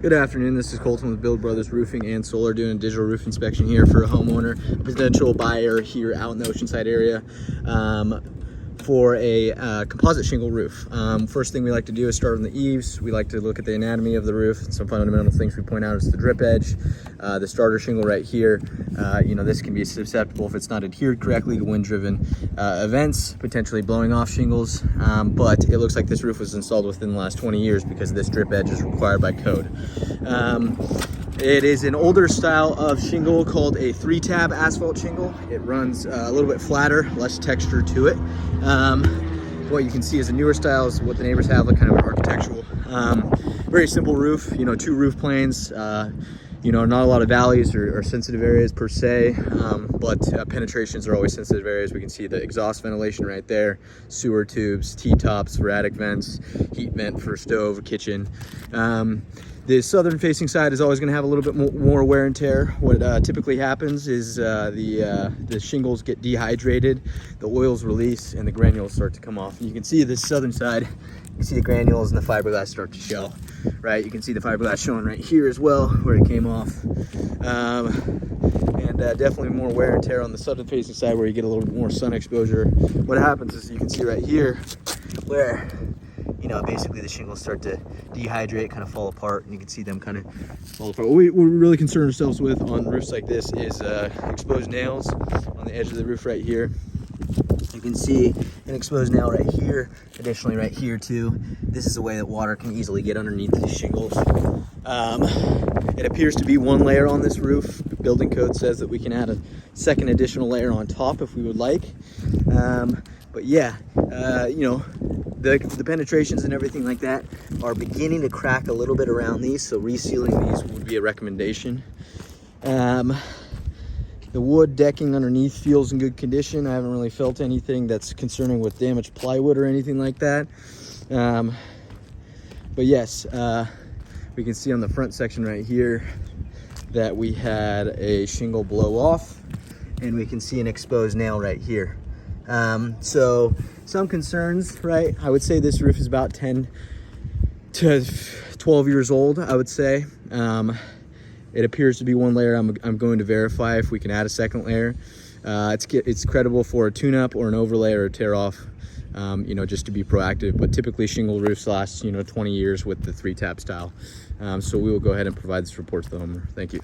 Good afternoon, this is Colton with Blvd Roofing and Solar doing a digital roof inspection here for a homeowner, a potential buyer here out in the Oceanside area for a composite shingle roof. First thing we like to do is start on the eaves. We like to look at the anatomy of the roof. Some fundamental things we point out is the drip edge, the starter shingle right here. This can be susceptible if it's not adhered correctly to wind-driven events, potentially blowing off shingles. But it looks like this roof was installed within the last 20 years because this drip edge is required by code. It is an older style of shingle called a 3-tab asphalt shingle. It runs a little bit flatter, less texture to it. What you can see is a newer style is what the neighbors have, like kind of an architectural. Very simple roof, 2 roof planes. Not a lot of valleys or sensitive areas per se, but penetrations are always sensitive areas. We can see the exhaust ventilation right there, sewer tubes, T-tops, veradic vents, heat vent for stove, kitchen. The southern facing side is always going to have a little bit more wear and tear. What typically happens is the shingles get dehydrated, the oils release, and the granules start to come off. And you can see this southern side, you can see the granules and the fiberglass start to show, right? You can see the fiberglass showing right here as well, where it came off. Definitely more wear and tear on the southern facing side where you get a little bit more sun exposure. What happens is you can see right here where basically the shingles start to dehydrate, kind of fall apart, and you can see them kind of fall apart. What we're really concerned ourselves with on roofs like this is exposed nails on the edge of the roof right here. You can see an exposed nail right here, additionally right here too. This is a way that water can easily get underneath the shingles. It appears to be 1 layer on this roof. Building code says that we can add a second additional layer on top if we would like. But yeah, the penetrations and everything like that are beginning to crack a little bit around these, so resealing these would be a recommendation. The wood decking underneath feels in good condition. I haven't really felt anything that's concerning with damaged plywood or anything like that. But yes, we can see on the front section right here that we had a shingle blow off, and we can see an exposed nail right here. So some concerns, right? I would say this roof is about 10 to 12 years old, I would say. It appears to be 1 layer. I'm going to verify if we can add a second layer. It's credible for a tune-up or an overlay or a tear-off, just to be proactive. But typically shingle roofs last, 20 years with the 3-tab style. So we will go ahead and provide this report to the homeowner. Thank you.